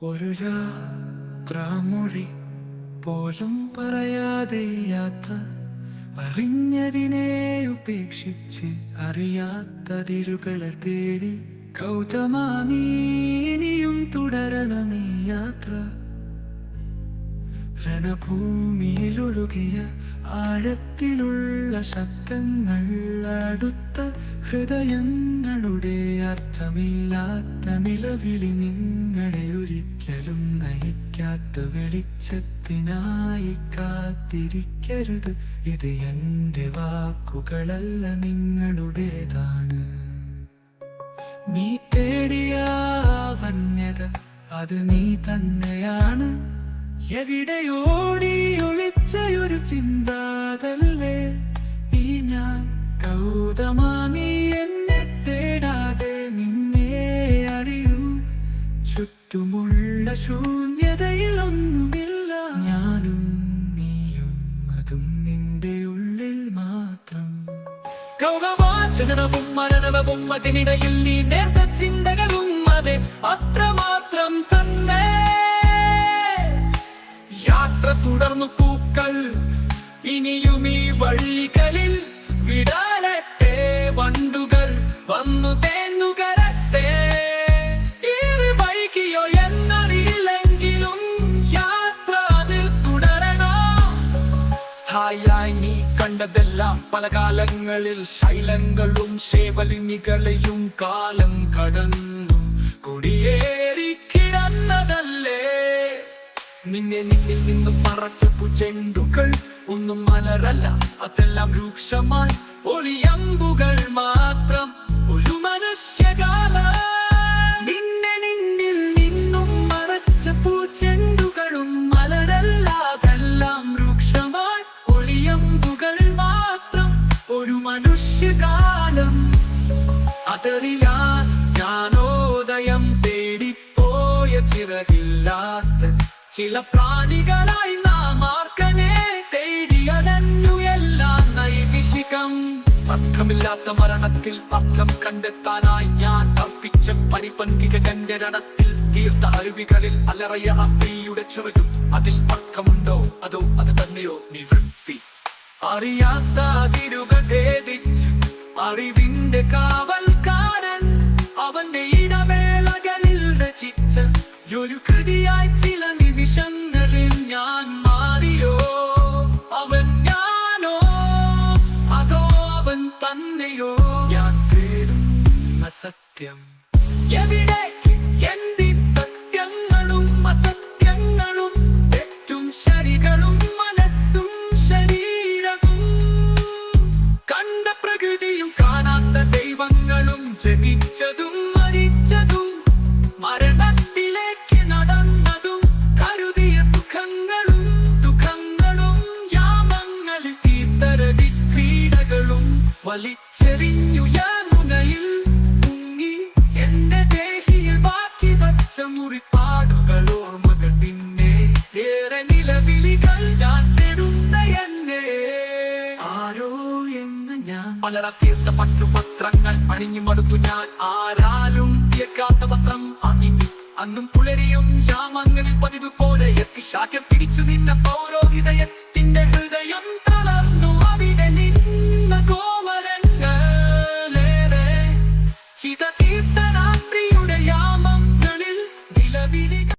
ഒരു യാത്രാമൊഴി പോലും പറയാതെ യാത്ര അറിഞ്ഞതിനെ ഉപേക്ഷിച്ച് അറിയാത്തതിരുകളെ തേടി ഗൗതമാ നീ ഇനിയും തുടരണമീ യാത്ര. രണഭൂമിയിലൊഴുകിയ ആഴത്തിലുള്ള ശബ്ദങ്ങൾ അടുത്ത ഹൃദയങ്ങളുടെ അർത്ഥമില്ലാത്ത നിലവിളി നിങ്ങളെ ഒരിക്കലും നയിക്കാത്ത വെളിച്ചത്തിനായി കാത്തിരിക്കരുത്. ഇത് എൻ്റെ വാക്കുകളല്ല, നിങ്ങളുടേതാണ്. നീ തേടിയ വന്യത അത് നീ തന്നെയാണ്. എവിടെയോടി ഒളിച്ചൊരു ചിന്താതല്ലേ ഈ ഞാൻ. ഗൗതമാ നീ എന്നെ തേടാതെ നിന്നെ അറിയൂ. ചുറ്റുമുള്ള ശൂന്യതയിൽ ഒന്നുമില്ല, ഞാനും നീയും അതും നിന്റെ ഉള്ളിൽ മാത്രം. ജനനവും മരണവും അതിനിടയിൽ നീ നേർത്ത ചിന്തകളും അതെ അത്രമാത്രം തന്നെ. യാത്ര തുടർന്നു പൂക്കൾ ഇനിയും ഈ വള്ളികളിൽ വിടാലട്ടെ. വണ്ടുകൾ വന്നു തേന്നുകരട്ടെ. ഏറെ വൈകിയോ എന്നറിയില്ലെങ്കിലും യാത്ര അതിൽ തുടരണം. സ്ഥായിയായി നീ കണ്ടതെല്ലാം പല കാലങ്ങളിൽ ശൈലങ്ങളും ശേവലിനികളെയും കാലം കടന്നു കുടിയേറി കിടന്നതല്ലേ. നിന്നെ നിന്നിൽ നിന്നും മറച്ച പൂച്ചെണ്ടുകൾ ഒന്നും മലരല്ല, അതെല്ലാം രൂക്ഷമായി ഒളിയമ്പുകൾ മാത്രം. ഒരു മനുഷ്യകാലം നിന്നെ നിന്നിൽ നിന്നും മറച്ച പൂച്ചെണ്ടുകളും മലരല്ല, അതെല്ലാം രൂക്ഷമായി ഒളിയമ്പുകൾ മാത്രം. ഒരു മനുഷ്യകാലം അതറിയാൻ ജ്ഞാനോദയം തേടിപ്പോയ ചിറകില്ലാത്ത ചില പ്രാണികളായി നാം ആർക്കനെ തേടിയതന്നു എല്ലാം നൈമിഷികം. അർത്ഥമില്ലാത്ത മരണത്തിൽ അർത്ഥം കണ്ടെത്താനായി ഞാൻ അർപ്പിച്ച പരിപന്തിക രണത്തിൽ തീർത്ത അരുവികളിൽ അലറിയ ആ സ്ത്രീയുടെ ചെറുതും അതിൽ അർത്ഥമുണ്ടോ അതോ അത് തന്നെയോ നിവൃത്തി. അറിയാത്ത അതിരുകൾ ഭേദിച്ച് അറിവിന്റെ കാവൽക്കാരൻ അവന്റെ ഇടവേളകളിൽ രചിച്ച ഒരു കൃതിയായി ചില നിമിഷങ്ങളിൽ ഞാൻ മാറിയോ. അവൻ ഞാനോ അതോ അവൻ തന്നെയോ. ഞാൻ തേടുന്ന സത്യം എവിടേക്ക് എന്തിൻ സത്യങ്ങളും അസത്യങ്ങളും തെറ്റും ശരികളും മനസ്സും ശരീരവും കണ്ട പ്രകൃതിയും കാണാത്ത ദൈവങ്ങളും ജനിച്ചതും മരിച്ചതും മരണത്തിലേക്ക് നടന്നതും കരുതിയ സുഖങ്ങളും ദുഃഖങ്ങളും യാമങ്ങളിൽ തീർത്തരതി ക്രീഡകളും വലിച്ചെറിഞ്ഞു യാമുനയിൽ മുങ്ങി എന്റെ ദേഹിയിൽ ബാക്കി വച്ച മുറിപ്പാടുകൾ ഓർമ്മകൾ പിന്നെ ഏറെ നിലവിളികൾ ഞാൻ തേടുന്ന എന്നെ ആരോ എന്ന് ഞാൻ. പലര തീർത്ത പട്ടു വസ്ത്രങ്ങൾ അണിഞ്ഞു മടുത്തു ഞാൻ. ആരാലും തീർക്കാത്ത വസ്ത്രം അണിഞ്ഞു അന്നും പുലരിയും യാമങ്ങളിൽ പതിവ് പോലെ എത്തി ശാഠ്യം പിടിച്ചു നിന്ന പൗരോഹിതയത്തിന്റെ ഹൃദയം തളർന്നു. അവിടെ നിന്ന കോമരങ്ങളേറെ ചിത തീർത്ത രാത്രിയുടെ യാമങ്ങളിൽ നിലവിളികൾ.